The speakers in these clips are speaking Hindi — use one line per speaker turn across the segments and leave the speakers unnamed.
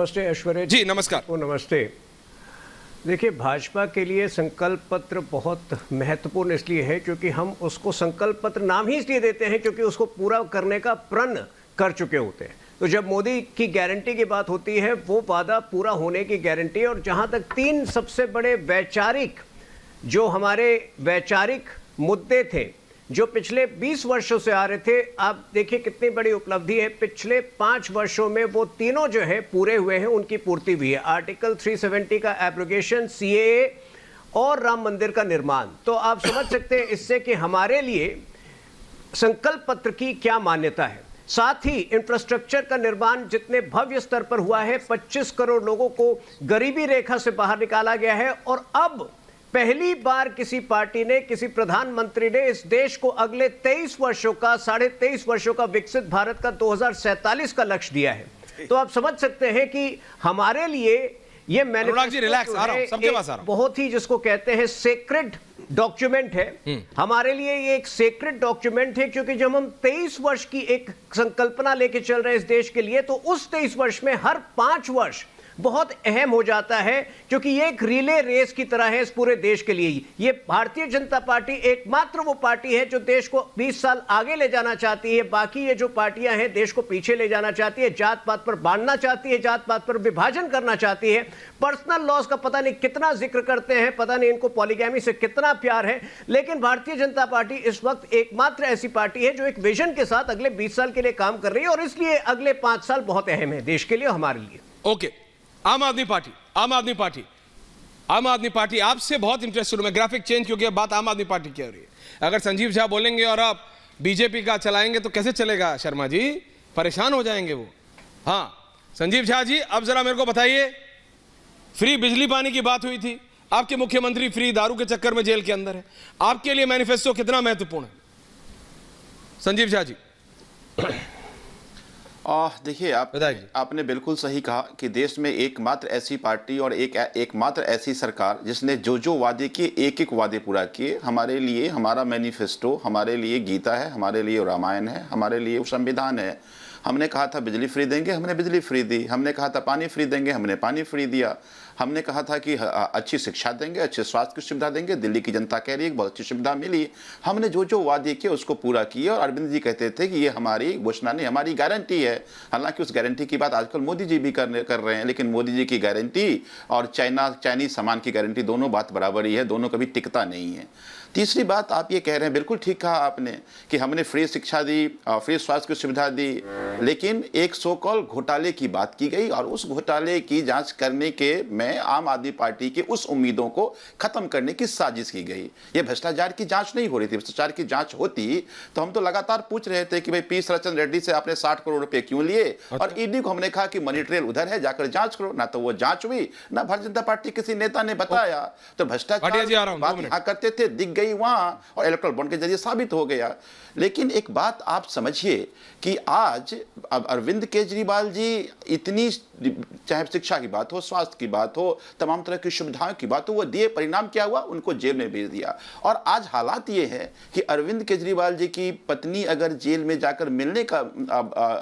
नमस्ते ऐश्वर्या
जी नमस्कार।
नमस्ते। देखिए, भाजपा के लिए संकल्प पत्र बहुत महत्वपूर्ण इसलिए है क्योंकि हम उसको संकल्प पत्र नाम ही इसलिए देते हैं क्योंकि उसको पूरा करने का प्रण कर चुके होते हैं। तो जब मोदी की गारंटी की बात होती है, वो वादा पूरा होने की गारंटी है। और जहां तक तीन सबसे बड़े वैचारिक मुद्दे थे जो पिछले 20 वर्षों से आ रहे थे, आप देखिए कितनी बड़ी उपलब्धि है। पिछले 5 वर्षों में वो तीनों जो है पूरे हुए हैं, उनकी पूर्ति हुई है। आर्टिकल 370 का एब्रोगेशन, सीएए और राम मंदिर का निर्माण। तो आप समझ सकते हैं इससे कि हमारे लिए संकल्प पत्र की क्या मान्यता है। साथ ही इंफ्रास्ट्रक्चर का निर्माण जितने भव्य स्तर पर हुआ है, 25 करोड़ लोगों को गरीबी रेखा से बाहर निकाला गया है। और अब पहली बार किसी पार्टी ने, किसी प्रधानमंत्री ने इस देश को अगले 23 वर्षों का, 23.5 वर्षों का विकसित भारत का 2047 का लक्ष्य दिया है। तो आप समझ सकते हैं कि हमारे लिए ये बहुत ही, जिसको कहते हैं, सेक्रेड डॉक्यूमेंट है। हमारे लिए ये एक सेक्रेड डॉक्यूमेंट है क्योंकि जब हम 23 वर्ष की एक संकल्पना लेके चल रहे हैं इस देश के लिए, तो उस 23 वर्ष में हर 5 वर्ष बहुत अहम हो जाता है क्योंकि ये एक रिले रेस की तरह है इस पूरे देश के लिए। ये भारतीय जनता पार्टी एकमात्र वो पार्टी है जो देश को 20 साल आगे ले जाना चाहती है। बाकी ये जो पार्टियां हैं देश को पीछे ले जाना चाहती है, जात पात पर बांटना चाहती है, जात पात पर विभाजन करना चाहती है, पर्सनल लॉस का पता नहीं कितना जिक्र करते हैं, पता नहीं इनको पॉलीगैमी से कितना प्यार है। लेकिन भारतीय जनता पार्टी इस वक्त एकमात्र ऐसी पार्टी है जो एक विजन के साथ अगले 20 साल के लिए काम कर रही है और इसलिए अगले 5 साल बहुत अहम है देश के लिए और हमारे लिए।
ओके, आम आदमी पार्टी आपसे बहुत इंटरेस्टेड हूं मैं। ग्राफिक चेंज, क्योंकि अब बात आम आदमी पार्टी की हो रही है। अगर संजीव झा बोलेंगे और आप बीजेपी का चलाएंगे तो कैसे चलेगा शर्मा जी, परेशान हो जाएंगे वो। हाँ संजीव झा जी, अब जरा मेरे को बताइए, फ्री बिजली पानी की बात हुई थी, आपके मुख्यमंत्री फ्री दारू के चक्कर में जेल के अंदर है। आपके लिए मैनिफेस्टो कितना महत्वपूर्ण है संजीव झा जी?
देखिए, आपने बिल्कुल सही कहा कि देश में एकमात्र ऐसी पार्टी और एकमात्र ऐसी सरकार जिसने जो वादे किए, एक एक वादे पूरा किए। हमारे लिए हमारा मैनिफेस्टो, हमारे लिए गीता है, हमारे लिए रामायण है, हमारे लिए संविधान है। हमने कहा था बिजली फ्री देंगे, हमने बिजली फ्री दी। हमने कहा था पानी फ्री देंगे, हमने पानी फ्री दिया। हमने कहा था कि अच्छी शिक्षा देंगे, अच्छे स्वास्थ्य की सुविधा देंगे। दिल्ली की जनता कह रही है बहुत अच्छी सुविधा मिली। हमने जो वादे किए उसको पूरा किया। और अरविंद जी कहते थे कि ये हमारी घोषणा नहीं, हमारी गारंटी है। हालांकि उस गारंटी की बात आजकल मोदी जी भी कर रहे हैं, लेकिन मोदी जी की गारंटी और चाइनीज सामान की गारंटी दोनों बात बराबर ही है, दोनों कभी टिकता नहीं है। तीसरी बात आप ये कह रहे हैं, बिल्कुल ठीक कहा आपने कि हमने फ्री शिक्षा दी, फ्री स्वास्थ्य की सुविधा दी, लेकिन एक सो कॉल घोटाले की बात की गई और उस घोटाले की जांच करने के में आम आदमी पार्टी की उस उम्मीदों को खत्म करने की साजिश की गई। ये भ्रष्टाचार की जांच नहीं हो रही थी। भ्रष्टाचार की जांच होती तो हम तो लगातार पूछ रहे थे कि भाई पी सरचंद रेड्डी से आपने 60 करोड़ रुपए क्यों लिए, और ईडी को हमने कहा कि मनी ट्रेल उधर है, जाकर जांच करो। ना तो वो जांच हुई, ना भारतीय जनता पार्टी किसी नेता ने बताया। तो भ्रष्टाचार बात यहाँ करते थे, दिख गई वहां और इलेक्ट्रल बॉन्ड के जरिए साबित हो गया। लेकिन एक बात आप समझिए कि आज अब अरविंद केजरीवाल जी इतनी, चाहे शिक्षा की बात हो, स्वास्थ्य की बात हो, तमाम तरह की सुविधाओं की बात हो, वो दिए, परिणाम क्या हुआ, उनको जेल में भेज दिया। और आज हालात ये है कि अरविंद केजरीवाल जी की पत्नी अगर जेल में जाकर मिलने का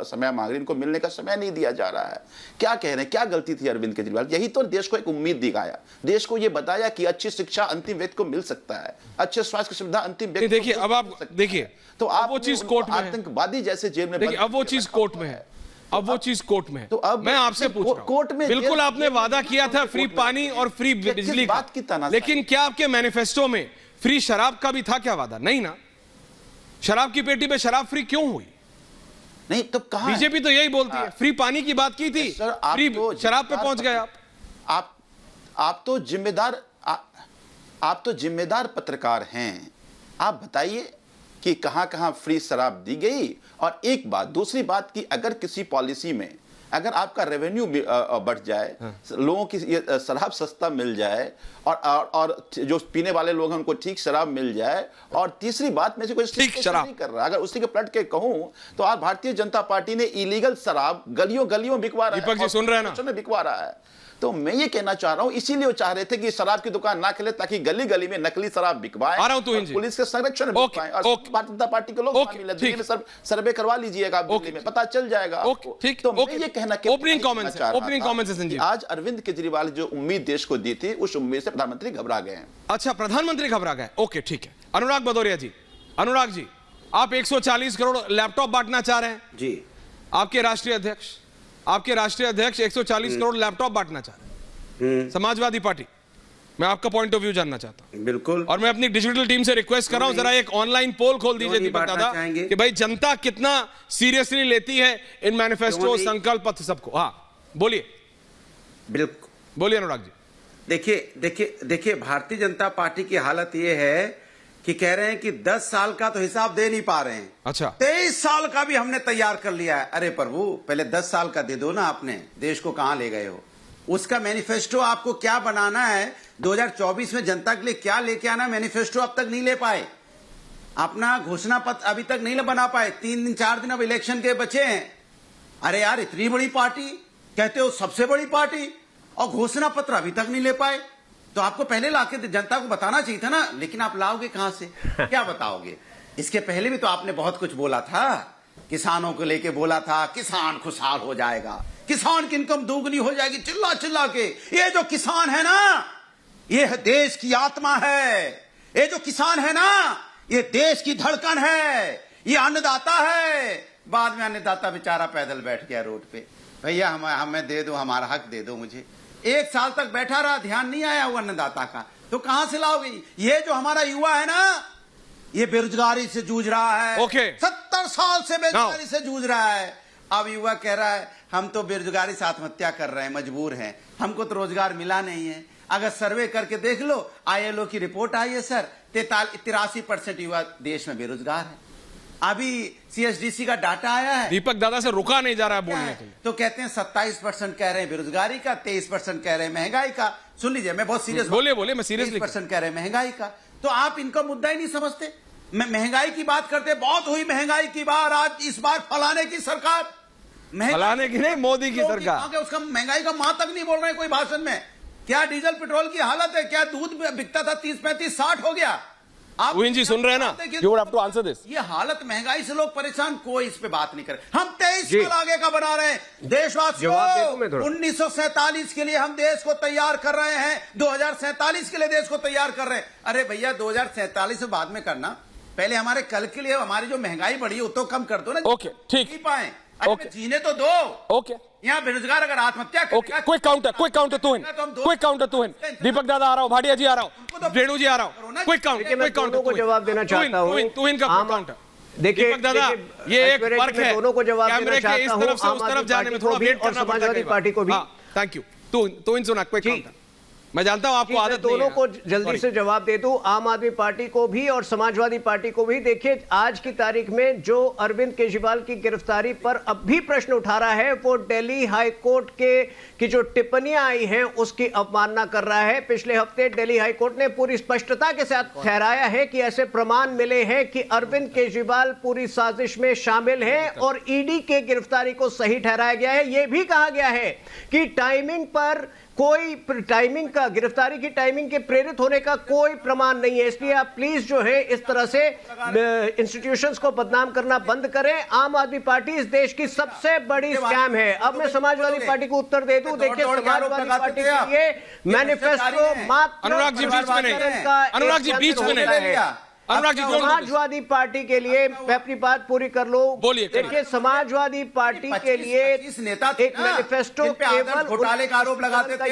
समय मांग रही, उनको मिलने का समय नहीं दिया जा रहा है। क्या कह रहे हैं, क्या गलती थी अरविंद केजरीवाल? यही तो देश को एक उम्मीद दिखाया, देश को ये बताया कि अच्छी शिक्षा अंतिम व्यक्ति को मिल सकता है, अच्छे स्वास्थ्य की सुविधा अंतिम व्यक्ति।
देखिए अब आप देखिए,
तो आप
वो चीज कोर्ट में,
आतंकवादी जैसे जेल में,
देखिए अब वो चीज कोर्ट में है, अब वो चीज कोर्ट में है।
तो अब
मैं आपसे पूछ रहा हूं,
कोर्ट में
बिल्कुल आपने वादा किया था फ्री पानी और फ्री बिजली का, लेकिन क्या आपके मैनिफेस्टो में फ्री शराब का भी था क्या वादा? नहीं ना। शराब की पेटी पे शराब फ्री क्यों हुई?
नहीं तो कहां?
बीजेपी तो यही बोलती है, फ्री पानी की बात की थी, फ्री शराब पे पहुंच गए आप।
आप तो जिम्मेदार पत्रकार हैं। आप बताइए कि कहां-कहां फ्री शराब दी गई। और एक बात, दूसरी बात कि अगर किसी पॉलिसी में अगर आपका रेवेन्यू बढ़ जाए, लोगों की शराब सस्ता मिल जाए और जो पीने वाले लोग हैं उनको ठीक शराब मिल जाए, और तीसरी बात में से कोई ठीक शराब नहीं कर रहा, अगर उसी के पलट के कहूं तो आज भारतीय जनता पार्टी ने इलीगल शराब गलियों बिकवा रहा है।
दीपक जी सुन रहे हैं ना,
बिकवा रहा है। तो मैं ये कहना चाह रहा हूं, इसीलिए वो चाह रहे थे कि शराब की दुकान ना खुले ताकि गली गली में नकली शराब बिकवाएं, पुलिस के संरक्षण में बिकवाएं, और भारतीय जनता पार्टी के लोग शामिल हैं। सर्वे करवा लीजिएगा, दिल्ली में पता चल जाएगा।
ठीक,
तो मैं ये कहना
ओपनिंग कमेंट्स है संजीव।
आज अरविंद केजरीवाल जो उम्मीद देश को दी थी, उस उम्मीद से प्रधानमंत्री घबरा गए हैं।
अच्छा, प्रधानमंत्री घबरा गए, ओके ठीक है। अनुराग भदौरिया जी, अनुराग जी, आप 140 करोड़ लैपटॉप बांटना चाह रहे हैं
जी।
आपके राष्ट्रीय अध्यक्ष 140 करोड़ लैपटॉप बांटना चाह रहे हैं समाजवादी पार्टी। मैं आपका पॉइंट ऑफ व्यू जानना चाहता हूं।
बिल्कुल।
और मैं अपनी डिजिटल टीम से रिक्वेस्ट कर रहा हूं, जरा एक ऑनलाइन पोल खोल दीजिए दीपक दादा, कि भाई जनता कितना सीरियसली लेती है इन मैनिफेस्टो, संकल्प पत्र सबको। हाँ बोलिए।
बिल्कुल
बोलिए अनुराग जी।
देखिए भारतीय जनता पार्टी की हालत यह है कि कह रहे हैं कि 10 साल का तो हिसाब दे नहीं पा रहे हैं।
अच्छा,
23 साल का भी हमने तैयार कर लिया है। अरे प्रभु, पहले 10 साल का दे दो ना, आपने देश को कहां ले गए हो? उसका मैनिफेस्टो आपको क्या बनाना है, 2024 में जनता के लिए क्या लेके आना, मैनिफेस्टो अब तक नहीं ले पाए। अपना घोषणा पत्र अभी तक नहीं बना पाए। 3-4 दिन अब इलेक्शन के बचे हैं। अरे यार, इतनी बड़ी पार्टी, कहते हो सबसे बड़ी पार्टी, और घोषणा पत्र अभी तक नहीं ले पाए। तो आपको पहले लाके जनता को बताना चाहिए था ना, लेकिन आप लाओगे कहां से? क्या बताओगे? इसके पहले भी तो आपने बहुत कुछ बोला था, किसानों को लेके बोला था किसान खुशहाल हो जाएगा, किसान की इनकम दोगुनी हो जाएगी, चिल्ला चिल्ला के। ये जो किसान है ना, ये देश की आत्मा है। ये जो किसान है ना, ये देश की धड़कन है, ये अन्नदाता है। बाद में अन्नदाता बेचारा पैदल बैठ गया रोड पे, भैया हमें दे दो, हमारा हक दे दो मुझे। 1 साल तक बैठा रहा, ध्यान नहीं आया वो अन्नदाता का। तो कहां से लाओगे? ये जो हमारा युवा है ना, ये बेरोजगारी से जूझ रहा है। 70 साल से बेरोजगारी से जूझ रहा है। अब युवा कह रहा है हम तो बेरोजगारी से आत्महत्या कर रहे हैं, मजबूर हैं, हमको तो रोजगार मिला नहीं है। अगर सर्वे करके देख लो, ILO की रिपोर्ट आई है सर, 83% युवा देश में बेरोजगार है। अभी CSDC का डाटा आया है,
दीपक दादा से रुका नहीं जा रहा है बोलने के लिए।
तो कहते हैं 27% कह रहे हैं बेरोजगारी का, 23% कह रहे हैं महंगाई का। सुन लीजिए, मैं बहुत सीरियस,
बोलिए, मैं सीरियसली।
23% कह रहे हैं महंगाई का। तो आप इनका मुद्दा ही नहीं समझते। मैं महंगाई की बात करते, बहुत हुई महंगाई की बार। आज इस बार फलाने की सरकार,
फलाने की नहीं, मोदी की सरकार,
उसका महंगाई का मां तक नहीं बोल रहे कोई भाषण में। क्या डीजल पेट्रोल की हालत है? क्या दूध बिकता था 30, 35, 60 हो गया। आप
जी सुन रहे हैं ना, you would have to answer this।
ये हालत, महंगाई से लोग परेशान, कोई इस पे बात नहीं करे। हम 23 साल आगे का बना रहे हैं। देशवासियों, 1947 के लिए हम देश को तैयार कर रहे हैं, 2047 के लिए देश को तैयार कर रहे हैं। अरे भैया, 2047 बाद में करना, पहले हमारे कल के लिए हमारी जो महंगाई बढ़ी है वो तो कम कर दो ना।
ओके, ठीक,
नहीं पाए, अरे जीने तो दो।
ओके,
यहाँ बेरोजगार अगर आत्महत्या करेगा,
क्विक काउंटर तू दीपक दादा आ रहा हूँ, भाटिया जी आ रहा हूँ, रेणु जी आ रहा हूँ, क्विक काउंटर
को जवाब देना चाहता हूँ।
देखिए दादा, ये एक फर्क है,
दोनों को जवाब
कैमरे के इस तरफ से उस तरफ जाने में थोड़ा वेट करना पड़ता है,
समाजवादी पार्टी को भी।
Thank you. तू इन सुना, क्विक काउंटर। मैं जानता हूं आपको आदत नहीं है।
दोनों को जल्दी से जवाब दे दूं, आम आदमी पार्टी को भी और समाजवादी पार्टी को भी। देखिए, आज की तारीख में जो अरविंद केजरीवाल की गिरफ्तारी पर अब भी प्रश्न उठा रहा है, वो दिल्ली हाई कोर्ट की जो टिप्पणियां आई हैं उसकी अवमानना कर रहा है। पिछले हफ्ते दिल्ली हाई कोर्ट ने पूरी स्पष्टता के साथ ठहराया है कि ऐसे प्रमाण मिले हैं कि अरविंद केजरीवाल पूरी साजिश में शामिल हैं और ईडी के गिरफ्तारी को सही ठहराया गया है। यह भी कहा गया है कि टाइमिंग पर कोई गिरफ्तारी की टाइमिंग के प्रेरित होने का कोई प्रमाण नहीं है। इसलिए आप प्लीज जो है इस तरह से इंस्टीट्यूशंस को बदनाम करना बंद करें। आम आदमी पार्टी इस देश की सबसे बड़ी स्कैम है। अब मैं समाजवादी पार्टी को उत्तर दे दूं। देखिए, समाजवादी पार्टी के लिए मैनिफेस्टो मात्र
अनुराग जी बीच में नहीं, अनुराग जी बीच में नहीं, अनुराग जी
समाजवादी पार्टी के लिए, मैं अपनी बात पूरी कर लो।
बोलिए।
देखिए, समाजवादी पार्टी के लिए
नेता
एक मैनिफेस्टो केवल
घोटाले का आरोप लगाते थे।